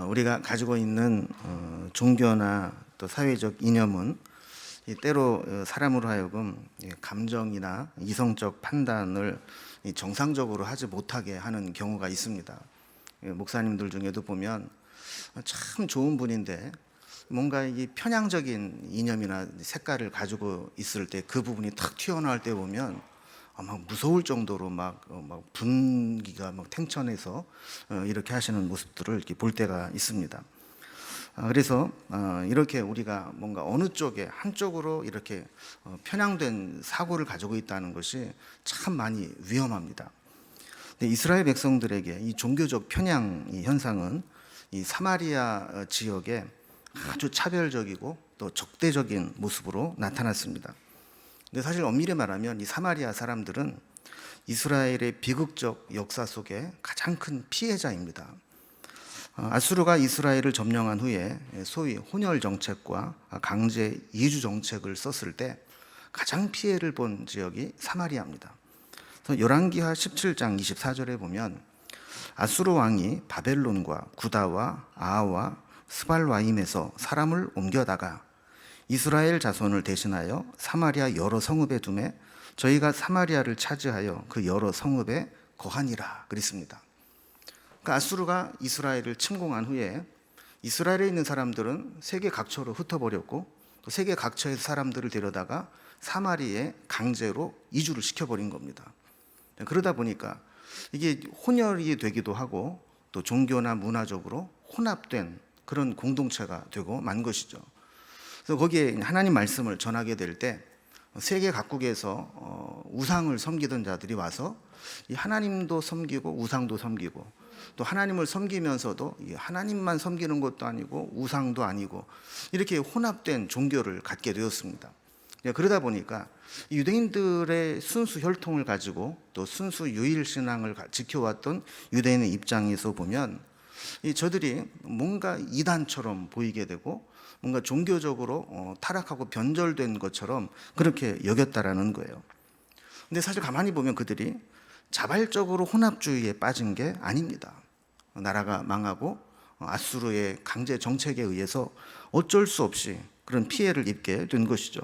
우리가 가지고 있는 종교나 또 사회적 이념은 때로 사람으로 하여금 감정이나 이성적 판단을 정상적으로 하지 못하게 하는 경우가 있습니다. 목사님들 중에도 보면 참 좋은 분인데 뭔가 이 편향적인 이념이나 색깔을 가지고 있을 때 그 부분이 탁 튀어나올 때 보면 막 무서울 정도로 막 분기가 막 탱천해서 이렇게 하시는 모습들을 이렇게 볼 때가 있습니다. 그래서 이렇게 우리가 뭔가 어느 쪽에 한쪽으로 이렇게 편향된 사고를 가지고 있다는 것이 참 많이 위험합니다. 근데 이스라엘 백성들에게 이 종교적 편향 현상은 이 사마리아 지역에 아주 차별적이고 또 적대적인 모습으로 나타났습니다. 근데 사실 엄밀히 말하면 이 사마리아 사람들은 이스라엘의 비극적 역사 속에 가장 큰 피해자입니다. 아수르가 이스라엘을 점령한 후에 소위 혼혈 정책과 강제 이주 정책을 썼을 때 가장 피해를 본 지역이 사마리아입니다. 그래서 열왕기하 17장 24절에 보면 아수르 왕이 바벨론과 구다와 아하와 스발와임에서 사람을 옮겨다가 이스라엘 자손을 대신하여 사마리아 여러 성읍에 두매 저희가 사마리아를 차지하여 그 여러 성읍에 거하니라 그랬습니다. 그러니까 아수르가 이스라엘을 침공한 후에 이스라엘에 있는 사람들은 세계 각처로 흩어버렸고 또 세계 각처에서 사람들을 데려다가 사마리아에 강제로 이주를 시켜버린 겁니다. 그러다 보니까 이게 혼혈이 되기도 하고 또 종교나 문화적으로 혼합된 그런 공동체가 되고 만 것이죠. 그래서 거기에 하나님 말씀을 전하게 될 때 세계 각국에서 우상을 섬기던 자들이 와서 이 하나님도 섬기고 우상도 섬기고 또 하나님을 섬기면서도 하나님만 섬기는 것도 아니고 우상도 아니고 이렇게 혼합된 종교를 갖게 되었습니다. 그러다 보니까 유대인들의 순수 혈통을 가지고 또 순수 유일 신앙을 지켜왔던 유대인의 입장에서 보면 저들이 뭔가 이단처럼 보이게 되고 뭔가 종교적으로 타락하고 변절된 것처럼 그렇게 여겼다라는 거예요. 근데 사실 가만히 보면 그들이 자발적으로 혼합주의에 빠진 게 아닙니다. 나라가 망하고 아수르의 강제 정책에 의해서 어쩔 수 없이 그런 피해를 입게 된 것이죠.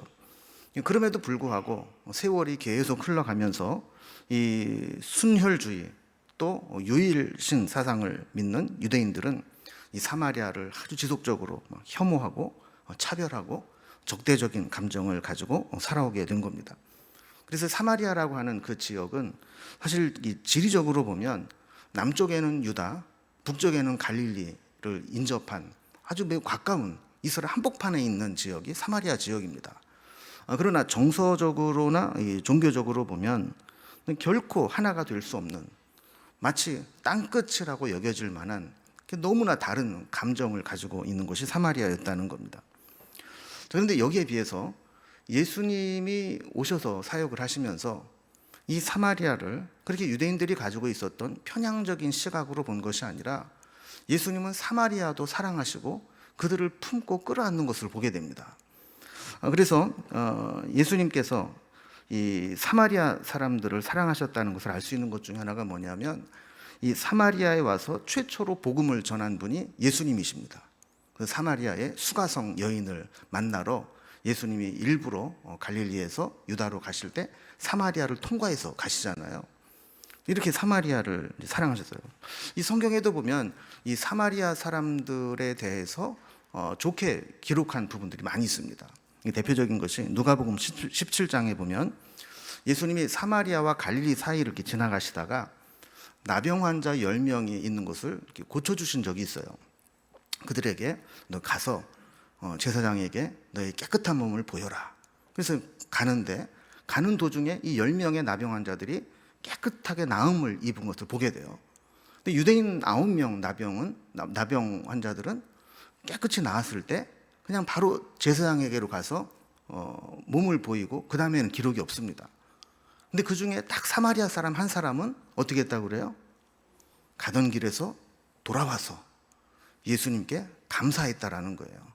그럼에도 불구하고 세월이 계속 흘러가면서 이 순혈주의 또 유일신 사상을 믿는 유대인들은 이 사마리아를 아주 지속적으로 혐오하고 차별하고 적대적인 감정을 가지고 살아오게 된 겁니다. 그래서 사마리아라고 하는 그 지역은 사실 지리적으로 보면 남쪽에는 유다, 북쪽에는 갈릴리를 인접한 아주 매우 가까운 이스라엘 한복판에 있는 지역이 사마리아 지역입니다. 그러나 정서적으로나 종교적으로 보면 결코 하나가 될 수 없는 마치 땅끝이라고 여겨질 만한 너무나 다른 감정을 가지고 있는 곳이 사마리아였다는 겁니다. 그런데 여기에 비해서 예수님이 오셔서 사역을 하시면서 이 사마리아를 그렇게 유대인들이 가지고 있었던 편향적인 시각으로 본 것이 아니라 예수님은 사마리아도 사랑하시고 그들을 품고 끌어안는 것을 보게 됩니다. 그래서 예수님께서 이 사마리아 사람들을 사랑하셨다는 것을 알 수 있는 것 중에 하나가 뭐냐면 이 사마리아에 와서 최초로 복음을 전한 분이 예수님이십니다. 그 사마리아의 수가성 여인을 만나러 예수님이 일부러 갈릴리에서 유다로 가실 때 사마리아를 통과해서 가시잖아요. 이렇게 사마리아를 사랑하셨어요. 이 성경에도 보면 이 사마리아 사람들에 대해서 좋게 기록한 부분들이 많이 있습니다. 대표적인 것이 누가복음 17장에 보면 예수님이 사마리아와 갈릴리 사이를 이렇게 지나가시다가 나병 환자 10명이 있는 곳을 이렇게 고쳐주신 적이 있어요. 그들에게 너 가서 제사장에게 너의 깨끗한 몸을 보여라. 그래서 가는 도중에 이 10명의 나병 환자들이 깨끗하게 나음을 입은 것을 보게 돼요. 근데 유대인 9명 나병 환자들은 깨끗이 나았을 때 그냥 바로 제사장에게로 가서 몸을 보이고 그 다음에는 기록이 없습니다. 근데 그 중에 딱 사마리아 사람 한 사람은 어떻게 했다고 그래요? 가던 길에서 돌아와서 예수님께 감사했다라는 거예요.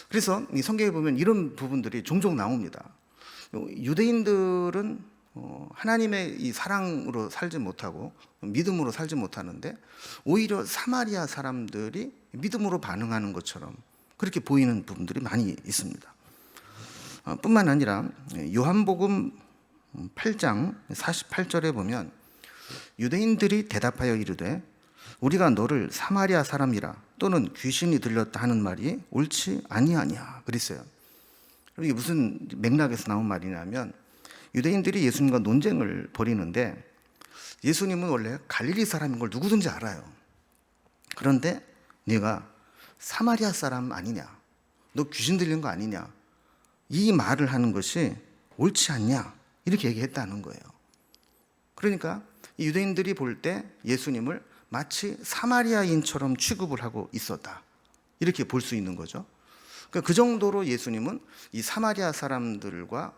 그래서 이 성경에 보면 이런 부분들이 종종 나옵니다. 유대인들은 하나님의 이 사랑으로 살지 못하고 믿음으로 살지 못하는데 오히려 사마리아 사람들이 믿음으로 반응하는 것처럼 그렇게 보이는 부분들이 많이 있습니다. 뿐만 아니라 요한복음 8장 48절에 보면 유대인들이 대답하여 이르되 우리가 너를 사마리아 사람이라 또는 귀신이 들렸다 하는 말이 옳지 아니하냐 그랬어요. 이게 무슨 맥락에서 나온 말이냐면 유대인들이 예수님과 논쟁을 벌이는데 예수님은 원래 갈릴리 사람인 걸 누구든지 알아요. 그런데 네가 사마리아 사람 아니냐, 너 귀신 들린 거 아니냐, 이 말을 하는 것이 옳지 않냐 이렇게 얘기했다는 거예요. 그러니까 이 유대인들이 볼 때 예수님을 마치 사마리아인처럼 취급을 하고 있었다 이렇게 볼 수 있는 거죠. 그러니까 그 정도로 예수님은 이 사마리아 사람들과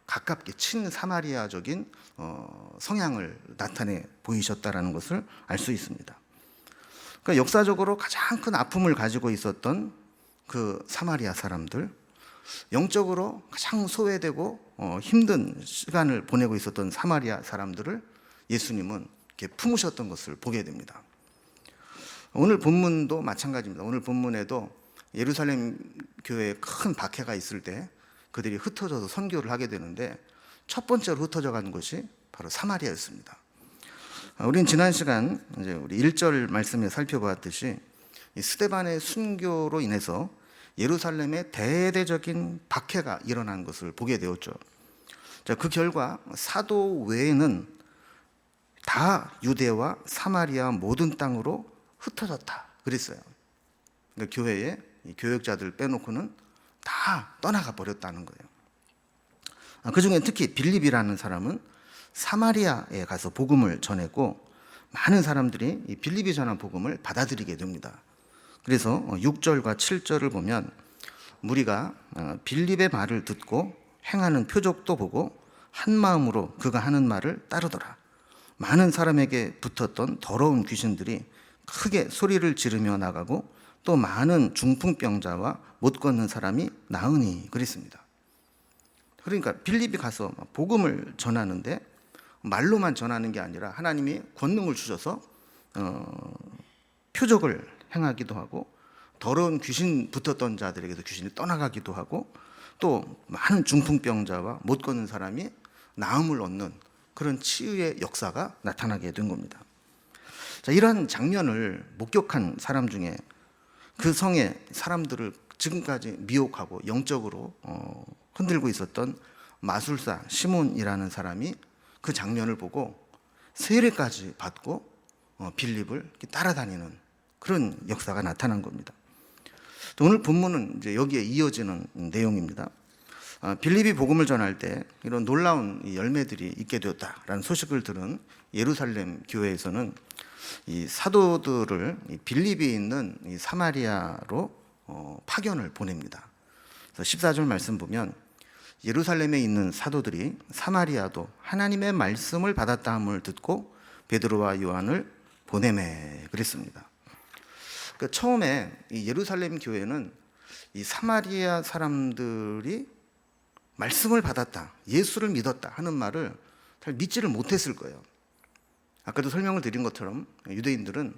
가깝게 친사마리아적인 성향을 나타내 보이셨다라는 것을 알 수 있습니다. 그러니까 역사적으로 가장 큰 아픔을 가지고 있었던 그 사마리아 사람들, 영적으로 가장 소외되고 힘든 시간을 보내고 있었던 사마리아 사람들을 예수님은 이렇게 품으셨던 것을 보게 됩니다. 오늘 본문도 마찬가지입니다. 오늘 본문에도 예루살렘 교회에 큰 박해가 있을 때 그들이 흩어져서 선교를 하게 되는데 첫 번째로 흩어져 간 곳이 바로 사마리아였습니다. 우리는 지난 시간 이제 우리 1절 말씀에 살펴보았듯이 이 스데반의 순교로 인해서 예루살렘에 대대적인 박해가 일어난 것을 보게 되었죠. 자, 그 결과 사도 외에는 다 유대와 사마리아 모든 땅으로 흩어졌다 그랬어요. 그러니까 교회에 교역자들 빼놓고는 다 떠나가 버렸다는 거예요. 그 중에 특히 빌립이라는 사람은 사마리아에 가서 복음을 전했고 많은 사람들이 이 빌립이 전한 복음을 받아들이게 됩니다. 그래서 6절과 7절을 보면 무리가 빌립의 말을 듣고 행하는 표적도 보고 한 마음으로 그가 하는 말을 따르더라. 많은 사람에게 붙었던 더러운 귀신들이 크게 소리를 지르며 나가고 또 많은 중풍병자와 못 걷는 사람이 나으니 그랬습니다. 그러니까 빌립이 가서 복음을 전하는데 말로만 전하는 게 아니라 하나님이 권능을 주셔서 표적을 행하기도 하고 더러운 귀신 붙었던 자들에게서 귀신이 떠나가기도 하고 또 많은 중풍병자와 못 걷는 사람이 나음을 얻는 그런 치유의 역사가 나타나게 된 겁니다. 자, 이러한 장면을 목격한 사람 중에 그 성의 사람들을 지금까지 미혹하고 영적으로 흔들고 있었던 마술사 시몬이라는 사람이 그 장면을 보고 세례까지 받고 빌립을 따라다니는 그런 역사가 나타난 겁니다. 오늘 본문은 이제 여기에 이어지는 내용입니다. 빌립이 복음을 전할 때 이런 놀라운 열매들이 있게 되었다라는 소식을 들은 예루살렘 교회에서는 이 사도들을 빌립이 있는 이 사마리아로 파견을 보냅니다. 그래서 14절 말씀 보면 예루살렘에 있는 사도들이 사마리아도 하나님의 말씀을 받았다 함을 듣고 베드로와 요한을 보내매 그랬습니다. 그러니까 처음에 이 예루살렘 교회는 이 사마리아 사람들이 말씀을 받았다, 예수를 믿었다 하는 말을 잘 믿지를 못했을 거예요. 아까도 설명을 드린 것처럼 유대인들은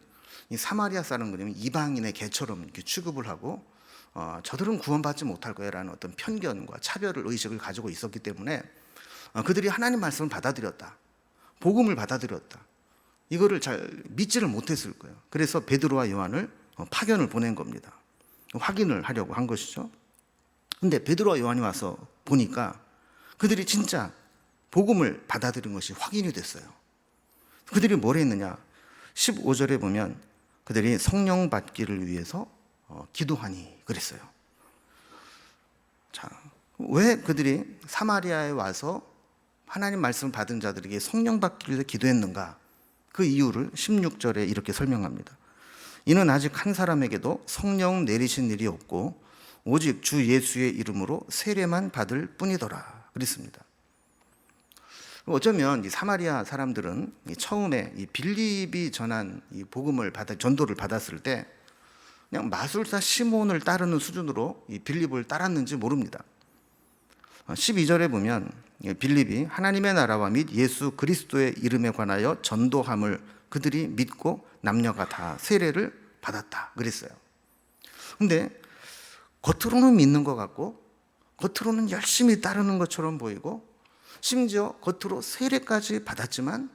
이 사마리아 사람들이면 이방인의 개처럼 이렇게 취급을 하고 저들은 구원받지 못할 거야라는 어떤 편견과 차별 의식을 가지고 있었기 때문에 그들이 하나님 말씀을 받아들였다, 복음을 받아들였다, 이거를 잘 믿지를 못했을 거예요. 그래서 베드로와 요한을 파견을 보낸 겁니다. 확인을 하려고 한 것이죠. 근데 베드로와 요한이 와서 보니까 그들이 진짜 복음을 받아들인 것이 확인이 됐어요. 그들이 뭘 했느냐? 15절에 보면 그들이 성령 받기를 위해서 기도하니 그랬어요. 자, 왜 그들이 사마리아에 와서 하나님 말씀을 받은 자들에게 성령 받기를 위해서 기도했는가? 그 이유를 16절에 이렇게 설명합니다. 이는 아직 한 사람에게도 성령 내리신 일이 없고 오직 주 예수의 이름으로 세례만 받을 뿐이더라 그랬습니다. 어쩌면 이 사마리아 사람들은 처음에 이 빌립이 전한 이 복음을 전도를 받았을 때 그냥 마술사 시몬을 따르는 수준으로 이 빌립을 따랐는지 모릅니다. 12절에 보면 빌립이 하나님의 나라와 및 예수 그리스도의 이름에 관하여 전도함을 그들이 믿고 남녀가 다 세례를 받았다 그랬어요. 근데 겉으로는 믿는 것 같고 겉으로는 열심히 따르는 것처럼 보이고 심지어 겉으로 세례까지 받았지만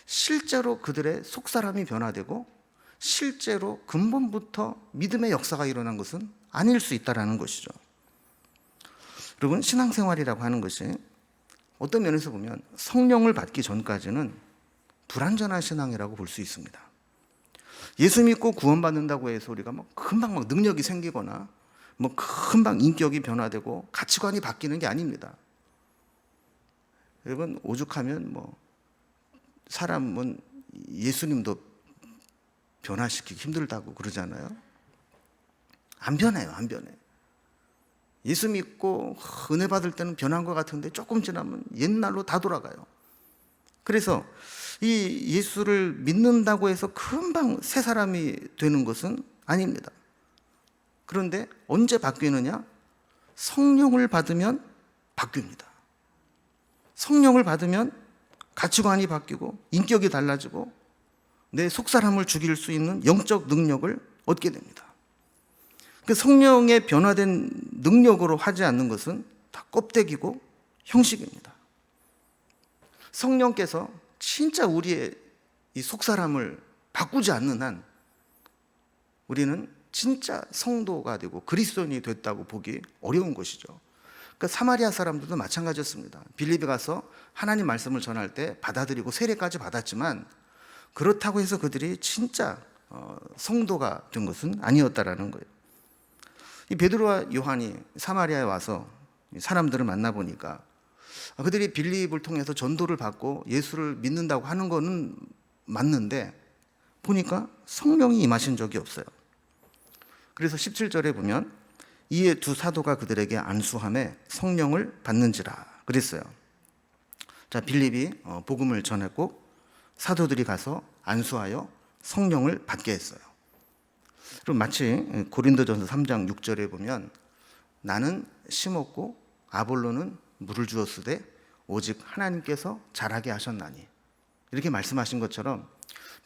실제로 그들의 속사람이 변화되고 실제로 근본부터 믿음의 역사가 일어난 것은 아닐 수 있다는 것이죠. 여러분, 신앙생활이라고 하는 것이 어떤 면에서 보면 성령을 받기 전까지는 불완전한 신앙이라고 볼 수 있습니다. 예수 믿고 구원받는다고 해서 우리가 금방 능력이 생기거나 금방 인격이 변화되고 가치관이 바뀌는 게 아닙니다. 여러분, 오죽하면 사람은 예수님도 변화시키기 힘들다고 그러잖아요. 안 변해요, 안 변해. 예수 믿고 은혜 받을 때는 변한 것 같은데 조금 지나면 옛날로 다 돌아가요. 그래서 이 예수를 믿는다고 해서 금방 새 사람이 되는 것은 아닙니다. 그런데 언제 바뀌느냐? 성령을 받으면 바뀝니다. 성령을 받으면 가치관이 바뀌고 인격이 달라지고 내 속사람을 죽일 수 있는 영적 능력을 얻게 됩니다. 그 성령의 변화된 능력으로 하지 않는 것은 다 껍데기고 형식입니다. 성령께서 진짜 우리의 이 속사람을 바꾸지 않는 한 우리는 진짜 성도가 되고 그리스도인이 됐다고 보기 어려운 것이죠. 그러니까 사마리아 사람들도 마찬가지였습니다. 빌립에 가서 하나님 말씀을 전할 때 받아들이고 세례까지 받았지만 그렇다고 해서 그들이 진짜 성도가 된 것은 아니었다라는 거예요. 이 베드로와 요한이 사마리아에 와서 사람들을 만나보니까 그들이 빌립을 통해서 전도를 받고 예수를 믿는다고 하는 거는 맞는데 보니까 성령이 임하신 적이 없어요. 그래서 17절에 보면 이에 두 사도가 그들에게 안수함에 성령을 받는지라 그랬어요. 자, 빌립이 복음을 전했고 사도들이 가서 안수하여 성령을 받게 했어요. 그럼 마치 고린도전서 3장 6절에 보면 나는 심었고 아볼로는 물을 주었으되 오직 하나님께서 자라게 하셨나니 이렇게 말씀하신 것처럼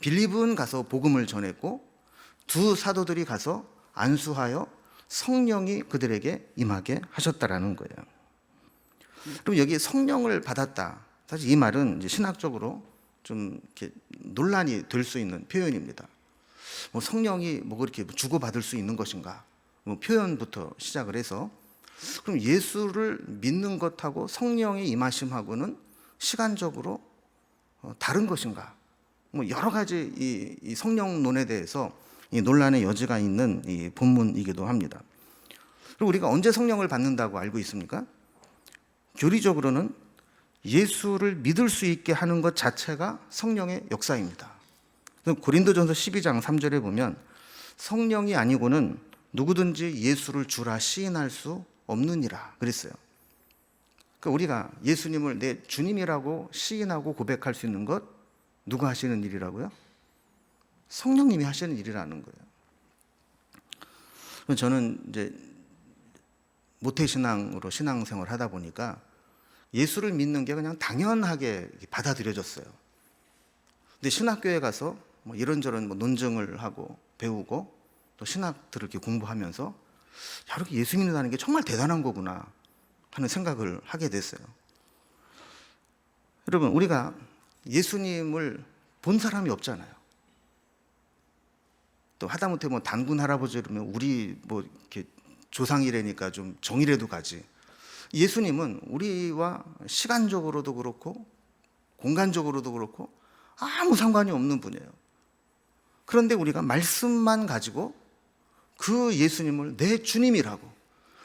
빌립은 가서 복음을 전했고 두 사도들이 가서 안수하여 성령이 그들에게 임하게 하셨다라는 거예요. 그럼 여기 성령을 받았다. 사실 이 말은 이제 신학적으로 좀 이렇게 논란이 될 수 있는 표현입니다. 성령이 그렇게 주고받을 수 있는 것인가? 표현부터 시작을 해서 그럼 예수를 믿는 것하고 성령의 임하심하고는 시간적으로 다른 것인가? 여러 가지 이 성령론에 대해서 이 논란의 여지가 있는 이 본문이기도 합니다. 그리고 우리가 언제 성령을 받는다고 알고 있습니까? 교리적으로는 예수를 믿을 수 있게 하는 것 자체가 성령의 역사입니다. 고린도전서 12장 3절에 보면 성령이 아니고는 누구든지 예수를 주라 시인할 수 없느니라 그랬어요. 그러니까 우리가 예수님을 내 주님이라고 시인하고 고백할 수 있는 것 누가 하시는 일이라고요? 성령님이 하시는 일이라는 거예요. 저는 이제 모태신앙으로 신앙생활을 하다 보니까 예수를 믿는 게 그냥 당연하게 받아들여졌어요. 근데 신학교에 가서 이런저런 논증을 하고 배우고 또 신학들을 이렇게 공부하면서 이렇게 예수 믿는다는 게 정말 대단한 거구나 하는 생각을 하게 됐어요. 여러분, 우리가 예수님을 본 사람이 없잖아요. 또 하다못해 단군 할아버지 그러면 우리 이렇게 조상이라니까 좀 정이라도 가지. 예수님은 우리와 시간적으로도 그렇고 공간적으로도 그렇고 아무 상관이 없는 분이에요. 그런데 우리가 말씀만 가지고 그 예수님을 내 주님이라고,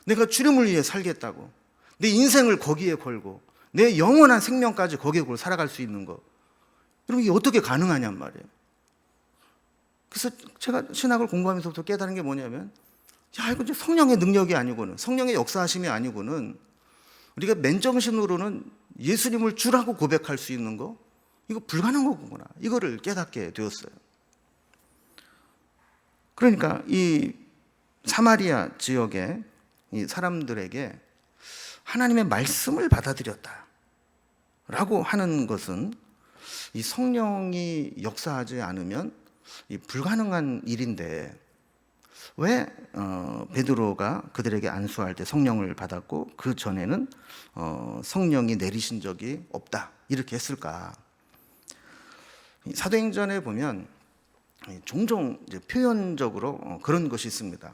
내가 주님을 위해 살겠다고, 내 인생을 거기에 걸고 내 영원한 생명까지 거기에 걸고 살아갈 수 있는 거, 여러분 이게 어떻게 가능하냔 말이에요. 그래서 제가 신학을 공부하면서부터 깨달은 게 뭐냐면 이거 이제 성령의 능력이 아니고는, 성령의 역사하심이 아니고는 우리가 맨정신으로는 예수님을 주라고 고백할 수 있는 거, 이거 불가능한 거구나, 이거를 깨닫게 되었어요. 그러니까 이 사마리아 지역의 이 사람들에게 하나님의 말씀을 받아들였다, 라고 하는 것은 이 성령이 역사하지 않으면 이 불가능한 일인데 왜 베드로가 그들에게 안수할 때 성령을 받았고 그 전에는 성령이 내리신 적이 없다 이렇게 했을까? 사도행전에 보면 종종 이제 표현적으로 그런 것이 있습니다.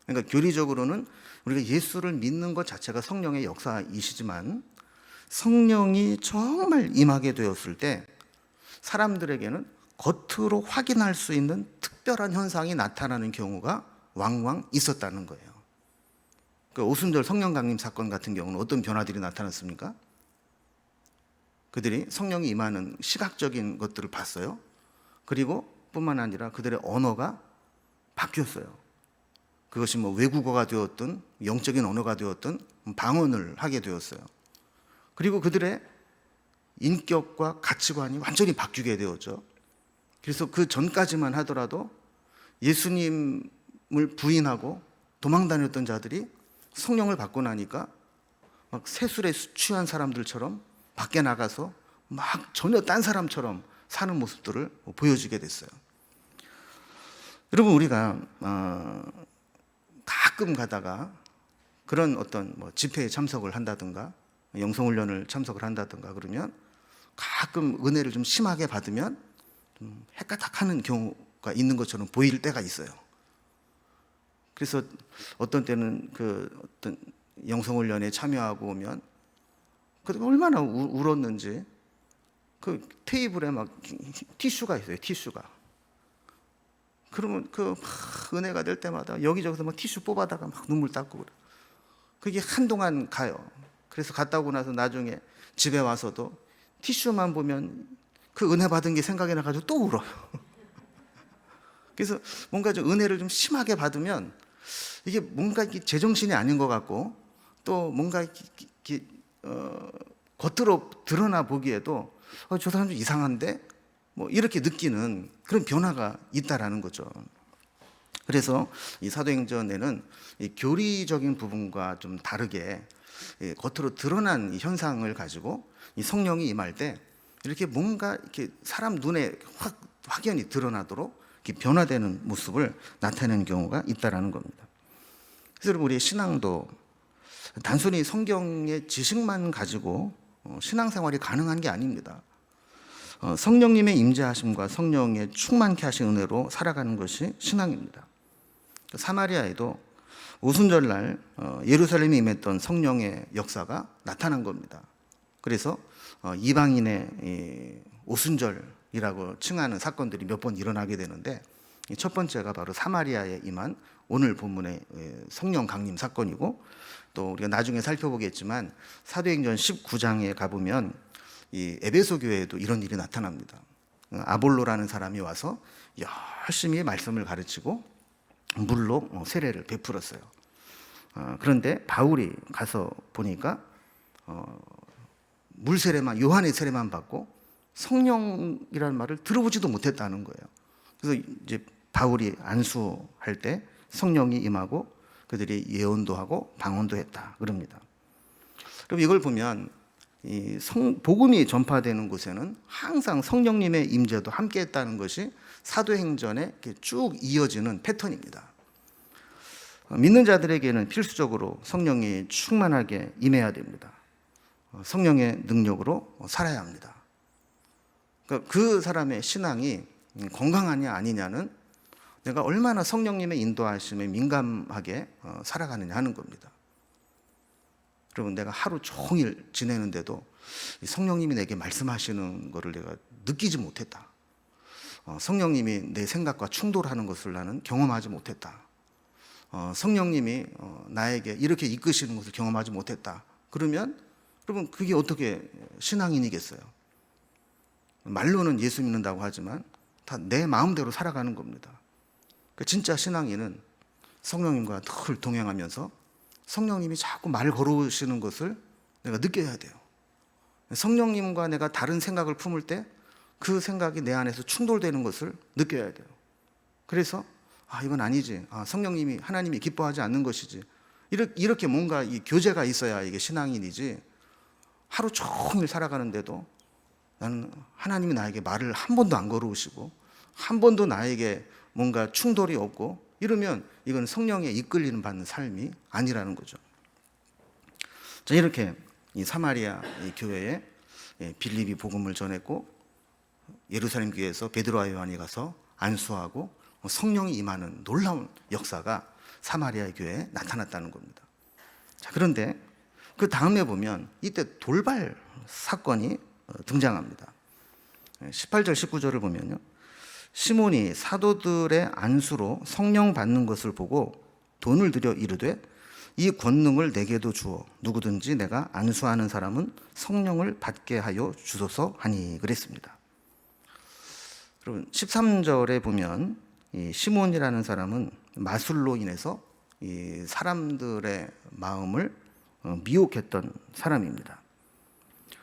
그러니까 교리적으로는 우리가 예수를 믿는 것 자체가 성령의 역사이시지만 성령이 정말 임하게 되었을 때 사람들에게는 겉으로 확인할 수 있는 특별한 현상이 나타나는 경우가 왕왕 있었다는 거예요. 그 오순절 성령 강림 사건 같은 경우는 어떤 변화들이 나타났습니까? 그들이 성령이 임하는 시각적인 것들을 봤어요. 그리고 뿐만 아니라 그들의 언어가 바뀌었어요. 그것이 뭐 외국어가 되었든 영적인 언어가 되었든 방언을 하게 되었어요. 그리고 그들의 인격과 가치관이 완전히 바뀌게 되었죠. 그래서 그 전까지만 하더라도 예수님을 부인하고 도망 다녔던 자들이 성령을 받고 나니까 막 세술에 취한 사람들처럼 밖에 나가서 막 전혀 딴 사람처럼 사는 모습들을 보여주게 됐어요. 여러분, 우리가 가끔 가다가 그런 어떤 뭐 집회에 참석을 한다든가 영성훈련을 참석을 한다든가 그러면 가끔 은혜를 좀 심하게 받으면 좀 헷가닥하는 경우가 있는 것처럼 보일 때가 있어요. 그래서 어떤 때는 그 어떤 영성훈련에 참여하고 오면 그때 얼마나 울었는지 그 테이블에 막 티슈가 있어요. 티슈가. 그러면 그 막 은혜가 될 때마다 여기저기서 막 티슈 뽑아다가 막 눈물 닦고 그래. 그게 한동안 가요. 그래서 갔다 오고 나서 나중에 집에 와서도 티슈만 보면 그 은혜 받은 게 생각이 나가지고 또 울어요. 그래서 뭔가 좀 은혜를 좀 심하게 받으면 이게 뭔가 제정신이 아닌 것 같고 또 뭔가 겉으로 드러나 보기에도 저 사람 좀 이상한데 뭐 이렇게 느끼는 그런 변화가 있다라는 거죠. 그래서 이 사도행전에는 이 교리적인 부분과 좀 다르게 겉으로 드러난 이 현상을 가지고 이 성령이 임할 때 이렇게 뭔가 이렇게 사람 눈에 확연히 드러나도록 이렇게 변화되는 모습을 나타내는 경우가 있다라는 겁니다. 그래서 여러분, 우리의 신앙도 단순히 성경의 지식만 가지고 신앙생활이 가능한 게 아닙니다. 성령님의 임재하심과 성령의 충만케 하신 은혜로 살아가는 것이 신앙입니다. 사마리아에도 오순절날 예루살렘에 임했던 성령의 역사가 나타난 겁니다. 그래서 이방인의 오순절이라고 칭하는 사건들이 몇 번 일어나게 되는데 첫 번째가 바로 사마리아에 임한 오늘 본문의 성령 강림 사건이고 또 우리가 나중에 살펴보겠지만 사도행전 19장에 가보면 이 에베소 교회에도 이런 일이 나타납니다. 아볼로라는 사람이 와서 열심히 말씀을 가르치고 물로 세례를 베풀었어요. 그런데 바울이 가서 보니까 물 세례만 요한의 세례만 받고 성령이라는 말을 들어보지도 못했다는 거예요. 그래서 이제 바울이 안수할 때 성령이 임하고 그들이 예언도 하고 방언도 했다 그럽니다. 그럼 이걸 보면 이 복음이 전파되는 곳에는 항상 성령님의 임재도 함께했다는 것이 사도행전에 쭉 이어지는 패턴입니다. 믿는 자들에게는 필수적으로 성령이 충만하게 임해야 됩니다. 성령의 능력으로 살아야 합니다. 그 사람의 신앙이 건강하냐 아니냐는 내가 얼마나 성령님의 인도하심에 민감하게 살아가느냐 하는 겁니다. 여러분, 내가 하루 종일 지내는데도 성령님이 내게 말씀하시는 것을 내가 느끼지 못했다. 성령님이 내 생각과 충돌하는 것을 나는 경험하지 못했다. 성령님이 나에게 이렇게 이끄시는 것을 경험하지 못했다. 그러면 여러분, 그게 어떻게 신앙인이겠어요? 말로는 예수 믿는다고 하지만 다 내 마음대로 살아가는 겁니다. 진짜 신앙인은 성령님과 늘 동행하면서 성령님이 자꾸 말 걸어오시는 것을 내가 느껴야 돼요. 성령님과 내가 다른 생각을 품을 때 그 생각이 내 안에서 충돌되는 것을 느껴야 돼요. 그래서 이건 아니지. 성령님이 하나님이 기뻐하지 않는 것이지. 이렇게 뭔가 이 교제가 있어야 이게 신앙인이지. 하루 종일 살아가는데도 나는 하나님이 나에게 말을 한 번도 안 걸어오시고 한 번도 나에게 뭔가 충돌이 없고 이러면 이건 성령에 이끌리는 받는 삶이 아니라는 거죠. 자, 이렇게 이 사마리아 이 교회에 빌립이 복음을 전했고 예루살렘 교회에서 베드로와 요한이 가서 안수하고 성령이 임하는 놀라운 역사가 사마리아 교회에 나타났다는 겁니다. 자, 그런데 그 다음에 보면 이때 돌발 사건이 등장합니다. 18절 19절을 보면요, 시몬이 사도들의 안수로 성령 받는 것을 보고 돈을 들여 이르되 이 권능을 내게도 주어 누구든지 내가 안수하는 사람은 성령을 받게 하여 주소서 하니 그랬습니다. 여러분 13절에 보면 이 시몬이라는 사람은 마술로 인해서 이 사람들의 마음을 미혹했던 사람입니다.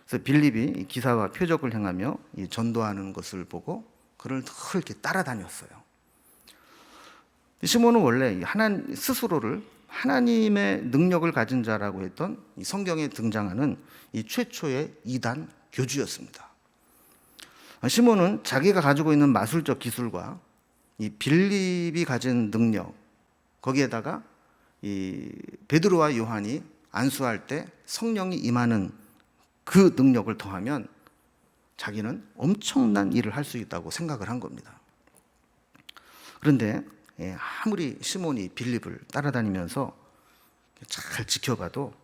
그래서 빌립이 기사와 표적을 행하며 전도하는 것을 보고 그를 늘 이렇게 따라다녔어요. 시몬은 원래 하나님 스스로를 하나님의 능력을 가진 자라고 했던 이 성경에 등장하는 이 최초의 이단 교주였습니다. 시몬은 자기가 가지고 있는 마술적 기술과 이 빌립이 가진 능력, 거기에다가 이 베드로와 요한이 안수할 때 성령이 임하는 그 능력을 더하면 자기는 엄청난 일을 할 수 있다고 생각을 한 겁니다. 그런데 아무리 시몬이 빌립을 따라다니면서 잘 지켜봐도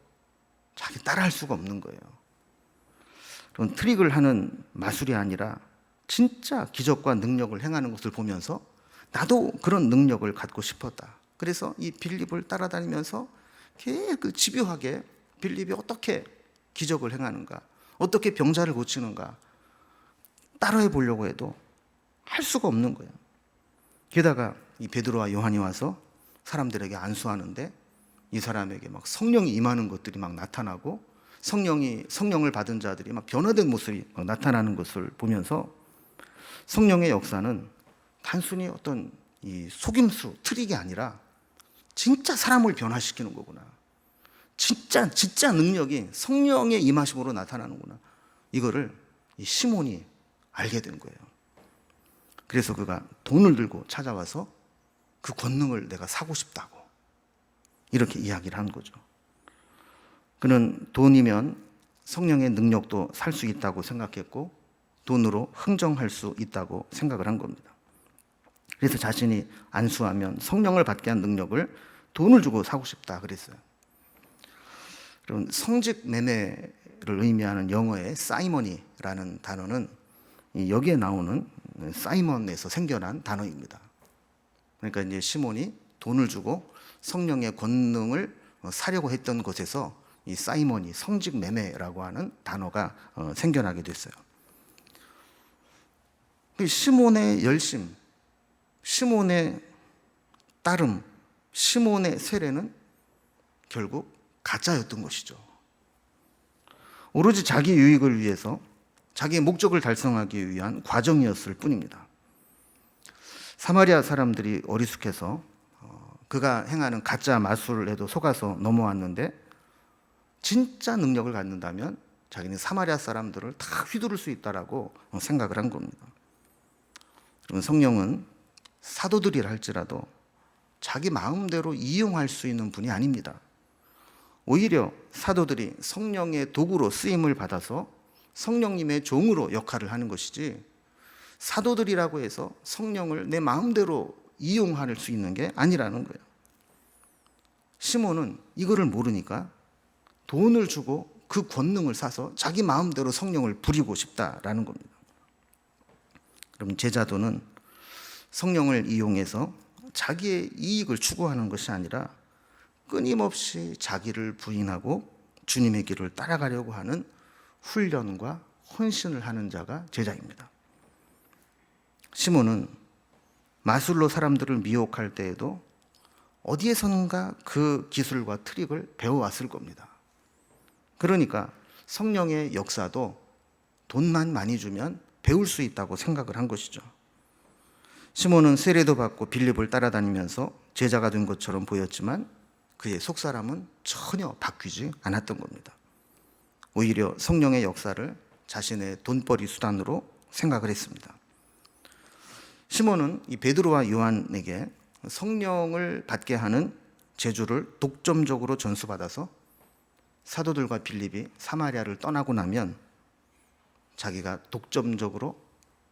자기 따라할 수가 없는 거예요. 그런 트릭을 하는 마술이 아니라 진짜 기적과 능력을 행하는 것을 보면서 나도 그런 능력을 갖고 싶었다. 그래서 이 빌립을 따라다니면서 그 집요하게 빌립이 어떻게 기적을 행하는가, 어떻게 병자를 고치는가 따라해 보려고 해도 할 수가 없는 거예요. 게다가 이 베드로와 요한이 와서 사람들에게 안수하는데 이 사람에게 막 성령이 임하는 것들이 막 나타나고 성령을 받은 자들이 막 변화된 모습이 막 나타나는 것을 보면서 성령의 역사는 단순히 어떤 이 속임수, 트릭이 아니라 진짜 사람을 변화시키는 거구나. 진짜 능력이 성령의 임하심으로 나타나는구나. 이거를 이 시몬이 알게 된 거예요. 그래서 그가 돈을 들고 찾아와서 그 권능을 내가 사고 싶다고 이렇게 이야기를 한 거죠. 그는 돈이면 성령의 능력도 살 수 있다고 생각했고 돈으로 흥정할 수 있다고 생각을 한 겁니다. 그래서 자신이 안수하면 성령을 받게 한 능력을 돈을 주고 사고 싶다 그랬어요. 그럼 성직 매매를 의미하는 영어의 사이머니라는 단어는 여기에 나오는 사이먼에서 생겨난 단어입니다. 그러니까 이제 시몬이 돈을 주고 성령의 권능을 사려고 했던 것에서 이 사이먼이 성직 매매라고 하는 단어가 생겨나게 됐어요. 시몬의 열심, 시몬의 따름, 시몬의 세례는 결국 가짜였던 것이죠. 오로지 자기 유익을 위해서 자기의 목적을 달성하기 위한 과정이었을 뿐입니다. 사마리아 사람들이 어리숙해서 그가 행하는 가짜 마술에도 속아서 넘어왔는데 진짜 능력을 갖는다면 자기는 사마리아 사람들을 다 휘두를 수 있다라고 생각을 한 겁니다. 성령은 사도들이라 할지라도 자기 마음대로 이용할 수 있는 분이 아닙니다. 오히려 사도들이 성령의 도구로 쓰임을 받아서 성령님의 종으로 역할을 하는 것이지 사도들이라고 해서 성령을 내 마음대로 이용할 수 있는 게 아니라는 거예요. 시몬은 이거를 모르니까 돈을 주고 그 권능을 사서 자기 마음대로 성령을 부리고 싶다라는 겁니다. 그럼 제자도는 성령을 이용해서 자기의 이익을 추구하는 것이 아니라 끊임없이 자기를 부인하고 주님의 길을 따라가려고 하는 훈련과 헌신을 하는 자가 제자입니다. 시몬은 마술로 사람들을 미혹할 때에도 어디에선가 그 기술과 트릭을 배워왔을 겁니다. 그러니까 성령의 역사도 돈만 많이 주면 배울 수 있다고 생각을 한 것이죠. 시몬은 세례도 받고 빌립을 따라다니면서 제자가 된 것처럼 보였지만 그의 속사람은 전혀 바뀌지 않았던 겁니다. 오히려 성령의 역사를 자신의 돈벌이 수단으로 생각을 했습니다. 시몬은 이 베드로와 요한에게 성령을 받게 하는 제주를 독점적으로 전수받아서 사도들과 빌립이 사마리아를 떠나고 나면 자기가 독점적으로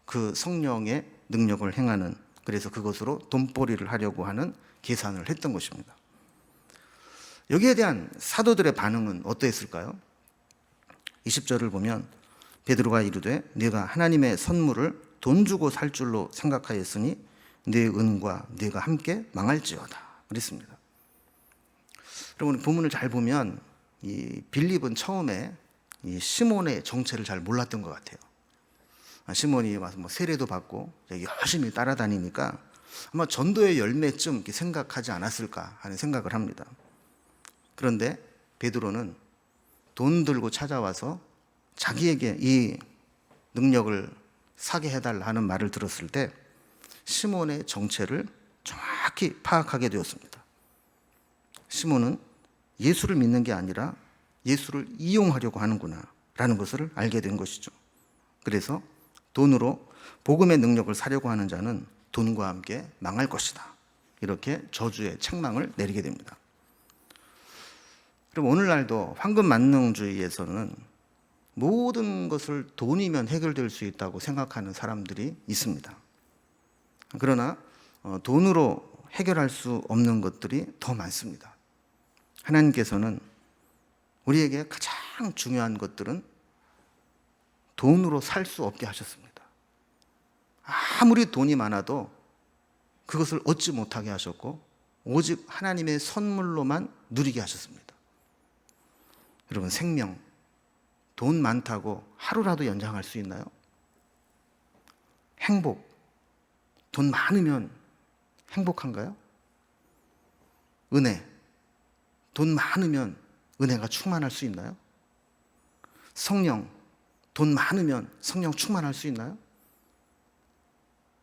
그 성령의 능력을 행하는, 그래서 그것으로 돈벌이를 하려고 하는 계산을 했던 것입니다. 여기에 대한 사도들의 반응은 어떠했을까요? 20절을 보면 베드로가 이르되 네가 하나님의 선물을 돈 주고 살 줄로 생각하였으니 네 은과 네가 함께 망할지어다 그랬습니다. 여러분, 본문을 잘 보면 이 빌립은 처음에 이 시몬의 정체를 잘 몰랐던 것 같아요. 시몬이 와서 뭐 세례도 받고 열심히 따라다니니까 아마 전도의 열매쯤 이렇게 생각하지 않았을까 하는 생각을 합니다. 그런데 베드로는 돈 들고 찾아와서 자기에게 이 능력을 사게 해달라 하는 말을 들었을 때 시몬의 정체를 정확히 파악하게 되었습니다. 시몬은 예수를 믿는 게 아니라 예수를 이용하려고 하는구나 라는 것을 알게 된 것이죠. 그래서 돈으로 복음의 능력을 사려고 하는 자는 돈과 함께 망할 것이다, 이렇게 저주의 책망을 내리게 됩니다. 그럼 오늘날도 황금만능주의에서는 모든 것을 돈이면 해결될 수 있다고 생각하는 사람들이 있습니다. 그러나 돈으로 해결할 수 없는 것들이 더 많습니다. 하나님께서는 우리에게 가장 중요한 것들은 돈으로 살 수 없게 하셨습니다. 아무리 돈이 많아도 그것을 얻지 못하게 하셨고 오직 하나님의 선물로만 누리게 하셨습니다. 여러분, 생명, 돈 많다고 하루라도 연장할 수 있나요? 행복, 돈 많으면 행복한가요? 은혜, 돈 많으면 은혜가 충만할 수 있나요? 성령, 돈 많으면 성령 충만할 수 있나요?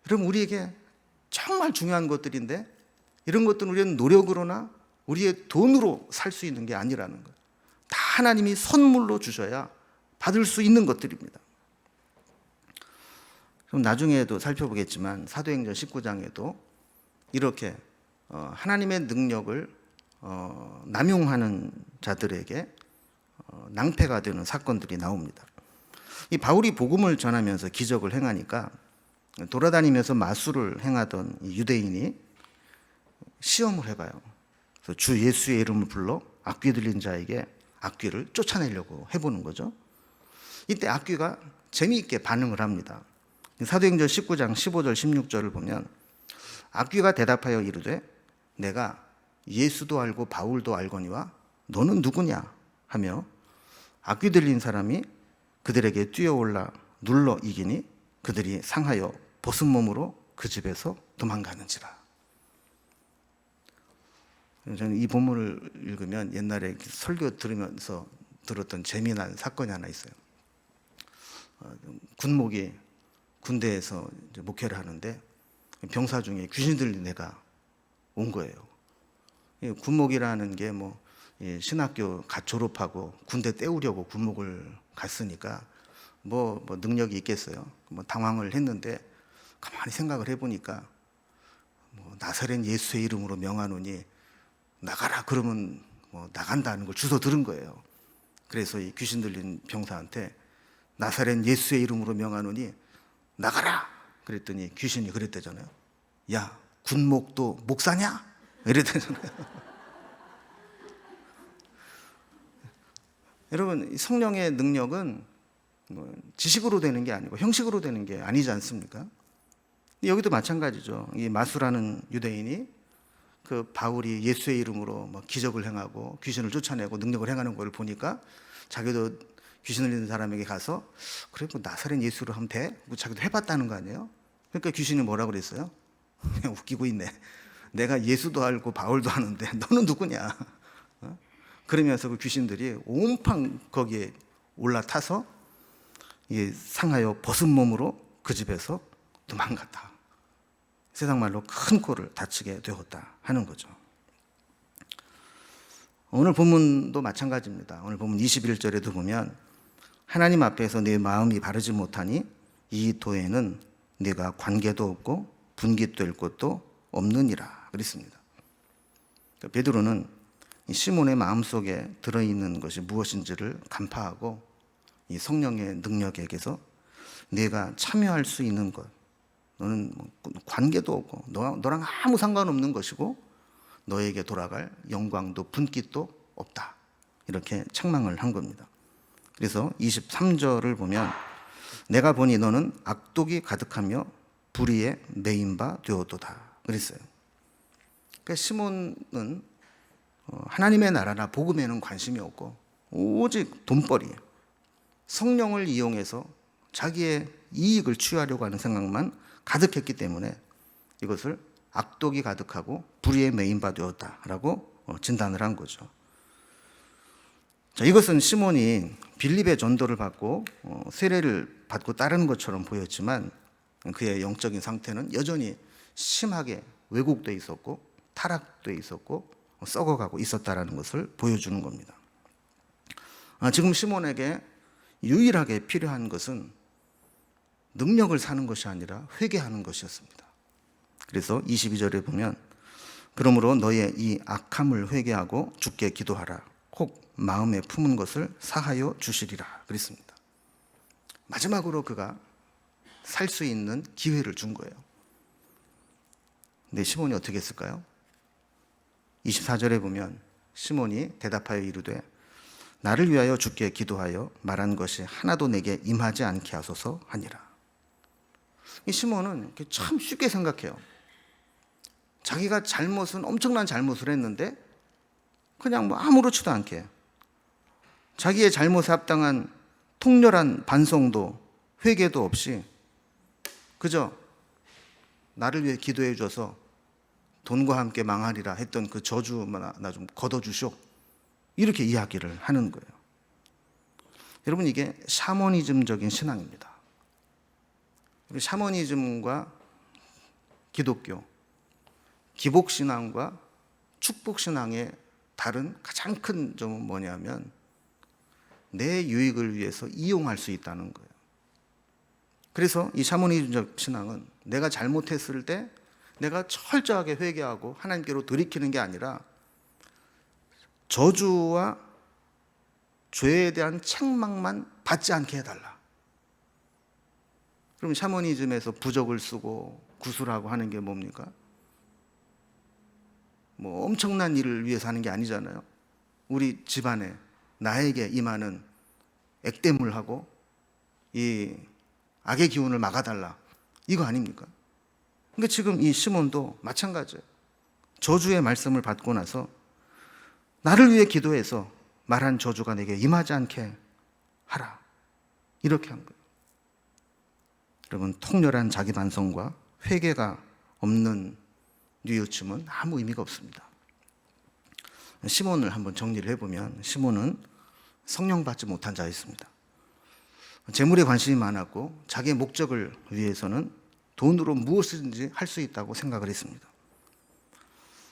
여러분, 우리에게 정말 중요한 것들인데 이런 것들은 우리는 노력으로나 우리의 돈으로 살 수 있는 게 아니라는 거예요. 다 하나님이 선물로 주셔야 받을 수 있는 것들입니다. 그럼 나중에도 살펴보겠지만 사도행전 19장에도 이렇게 하나님의 능력을 남용하는 자들에게 낭패가 되는 사건들이 나옵니다. 이 바울이 복음을 전하면서 기적을 행하니까 돌아다니면서 마술을 행하던 유대인이 시험을 해봐요. 그래서 주 예수의 이름을 불러 악귀 들린 자에게 악귀를 쫓아내려고 해보는 거죠. 이때 악귀가 재미있게 반응을 합니다. 사도행전 19장 15절 16절을 보면 악귀가 대답하여 이르되 내가 예수도 알고 바울도 알거니와 너는 누구냐 하며 악귀 들린 사람이 그들에게 뛰어올라 눌러 이기니 그들이 상하여 벗은 몸으로 그 집에서 도망가는지라. 저는 이 본문을 읽으면 옛날에 설교 들으면서 들었던 재미난 사건이 하나 있어요. 군목이 군대에서 이제 목회를 하는데 병사 중에 귀신 들린 애가 온 거예요. 군목이라는 게 뭐 신학교 갓 졸업하고 군대 때우려고 군목을 갔으니까 뭐 능력이 있겠어요. 뭐 당황을 했는데 가만히 생각을 해보니까 뭐 나사렛 예수의 이름으로 명하노니 나가라 그러면 뭐 나간다는 걸 주워 들은 거예요. 그래서 이 귀신 들린 병사한테 나사렛 예수의 이름으로 명하노니 나가라 그랬더니 귀신이 그랬대잖아요. 야, 군목도 목사냐? 이랬대잖아요. 여러분, 성령의 능력은 지식으로 되는 게 아니고 형식으로 되는 게 아니지 않습니까? 여기도 마찬가지죠. 이 마수라는 유대인이 그 바울이 예수의 이름으로 뭐 기적을 행하고 귀신을 쫓아내고 능력을 행하는 걸 보니까 자기도 귀신을 잃는 사람에게 가서 그래 뭐 나사렛 예수로 하면 돼? 자기도 해봤다는 거 아니에요? 그러니까 귀신이 뭐라고 그랬어요? 그냥 웃기고 있네. 내가 예수도 알고 바울도 아는데 너는 누구냐? 그러면서 그 귀신들이 온팡 거기에 올라타서 상하여 벗은 몸으로 그 집에서 도망갔다. 세상 말로 큰 코를 다치게 되었다 하는 거죠. 오늘 본문도 마찬가지입니다. 오늘 본문 21절에도 보면 하나님 앞에서 내 마음이 바르지 못하니 이 도에는 내가 관계도 없고 분깃될 곳도 없느니라 그랬습니다. 베드로는 시몬의 마음속에 들어있는 것이 무엇인지를 간파하고 이 성령의 능력에게서 내가 참여할 수 있는 것, 너는 관계도 없고 너랑 아무 상관없는 것이고 너에게 돌아갈 영광도 분깃도 없다, 이렇게 책망을 한 겁니다. 그래서 23절을 보면 내가 보니 너는 악독이 가득하며 불의에 매인 바 되었도다 그랬어요. 그러니까 시몬은 하나님의 나라나 복음에는 관심이 없고 오직 돈벌이에요. 성령을 이용해서 자기의 이익을 취하려고 하는 생각만 가득했기 때문에 이것을 악독이 가득하고 불의에 매인 바 되었다라고 진단을 한 거죠. 자, 이것은 시몬이 빌립의 전도를 받고 세례를 받고 따르는 것처럼 보였지만 그의 영적인 상태는 여전히 심하게 왜곡되어 있었고 타락되어 있었고 썩어가고 있었다라는 것을 보여주는 겁니다. 지금 시몬에게 유일하게 필요한 것은 능력을 사는 것이 아니라 회개하는 것이었습니다. 그래서 22절에 보면 그러므로 너의 이 악함을 회개하고 주께 기도하라. 혹 마음에 품은 것을 사하여 주시리라 그랬습니다. 마지막으로 그가 살 수 있는 기회를 준 거예요. 근데 시몬이 어떻게 했을까요? 24절에 보면 시몬이 대답하여 이르되 나를 위하여 주께 기도하여 말한 것이 하나도 내게 임하지 않게 하소서 하니라. 이 시몬은 참 쉽게 생각해요. 자기가 엄청난 잘못을 했는데 그냥 아무렇지도 않게 자기의 잘못에 합당한 통렬한 반성도 회개도 없이 그저 나를 위해 기도해 줘서 돈과 함께 망하리라 했던 그 저주만 나 좀 걷어주시오, 이렇게 이야기를 하는 거예요. 여러분, 이게 샤머니즘적인 신앙입니다. 샤머니즘과 기독교, 기복신앙과 축복신앙의 다른 가장 큰 점은 뭐냐면 내 유익을 위해서 이용할 수 있다는 거예요. 그래서 이 샤머니즘적 신앙은 내가 잘못했을 때 내가 철저하게 회개하고 하나님께로 돌이키는 게 아니라 저주와 죄에 대한 책망만 받지 않게 해달라. 그럼 샤머니즘에서 부적을 쓰고 구슬하고 하는 게 뭡니까? 엄청난 일을 위해서 하는 게 아니잖아요. 우리 집안에 나에게 임하는 액땜을 이 악의 기운을 막아달라, 이거 아닙니까? 그러니까 지금 이 시몬도 마찬가지예요. 저주의 말씀을 받고 나서 나를 위해 기도해서 말한 저주가 내게 임하지 않게 하라, 이렇게 한 거예요. 여러분, 통렬한 자기 반성과 회개가 없는 뉘우침은 아무 의미가 없습니다. 시몬을 한번 정리를 해보면 시몬은 성령 받지 못한 자였습니다. 재물에 관심이 많았고 자기의 목적을 위해서는 돈으로 무엇이든지 할 수 있다고 생각을 했습니다.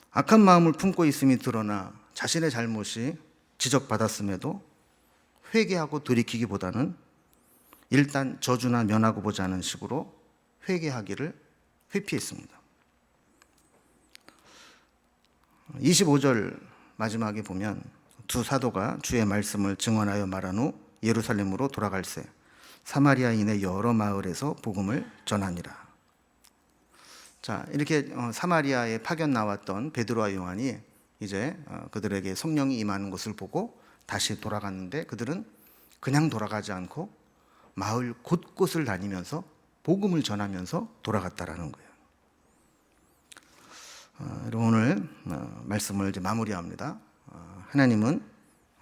악한 마음을 품고 있음이 드러나 자신의 잘못이 지적받았음에도 회개하고 돌이키기보다는 일단 저주나 면하고 보자는 식으로 회개하기를 회피했습니다. 25절 마지막에 보면 두 사도가 주의 말씀을 증언하여 말한 후 예루살렘으로 돌아갈새 사마리아인의 여러 마을에서 복음을 전하니라. 자, 이렇게 사마리아에 파견 나왔던 베드로와 요한이 이제 그들에게 성령이 임하는 것을 보고 다시 돌아갔는데 그들은 그냥 돌아가지 않고 마을 곳곳을 다니면서 복음을 전하면서 돌아갔다라는 거예요. 여러분, 오늘 말씀을 이제 마무리합니다. 하나님은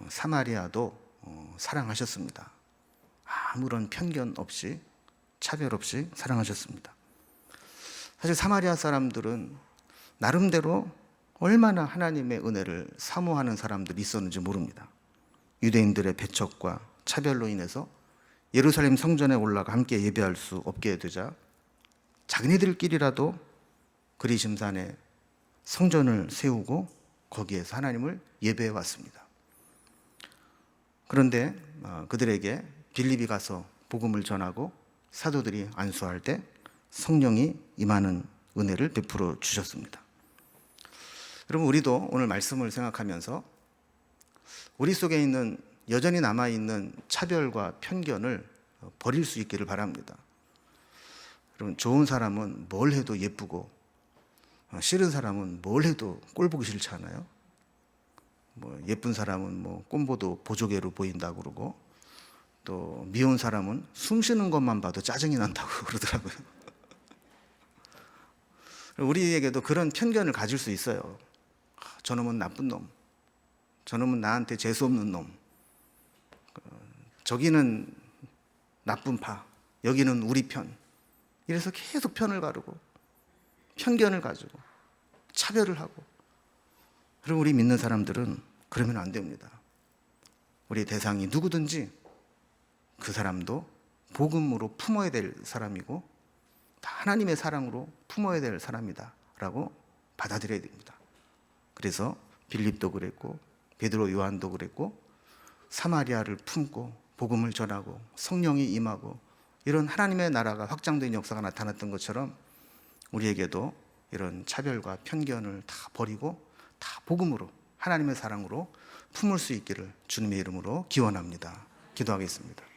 사마리아도 사랑하셨습니다. 아무런 편견 없이 차별 없이 사랑하셨습니다. 사실 사마리아 사람들은 나름대로 얼마나 하나님의 은혜를 사모하는 사람들이 있었는지 모릅니다. 유대인들의 배척과 차별로 인해서 예루살렘 성전에 올라가 함께 예배할 수 없게 되자 자기네들끼리라도 그리심산에 성전을 세우고 거기에서 하나님을 예배해 왔습니다. 그런데 그들에게 빌립이 가서 복음을 전하고 사도들이 안수할 때 성령이 임하는 은혜를 베풀어 주셨습니다. 여러분, 우리도 오늘 말씀을 생각하면서 우리 속에 있는 여전히 남아있는 차별과 편견을 버릴 수 있기를 바랍니다. 여러분, 좋은 사람은 뭘 해도 예쁘고 싫은 사람은 뭘 해도 꼴 보기 싫지 않아요? 예쁜 사람은 꼼보도 보조개로 보인다고 그러고, 또 미운 사람은 숨 쉬는 것만 봐도 짜증이 난다고 그러더라고요. 우리에게도 그런 편견을 가질 수 있어요. 저놈은 나쁜 놈, 저놈은 나한테 재수 없는 놈, 저기는 나쁜 파, 여기는 우리 편. 이래서 계속 편을 가르고 편견을 가지고 차별을 하고. 그럼 우리 믿는 사람들은 그러면 안 됩니다. 우리 대상이 누구든지 그 사람도 복음으로 품어야 될 사람이고 다 하나님의 사랑으로 품어야 될 사람이다 라고 받아들여야 됩니다. 그래서 빌립도 그랬고 베드로 요한도 그랬고 사마리아를 품고 복음을 전하고 성령이 임하고 이런 하나님의 나라가 확장된 역사가 나타났던 것처럼 우리에게도 이런 차별과 편견을 다 버리고 다 복음으로 하나님의 사랑으로 품을 수 있기를 주님의 이름으로 기원합니다. 기도하겠습니다.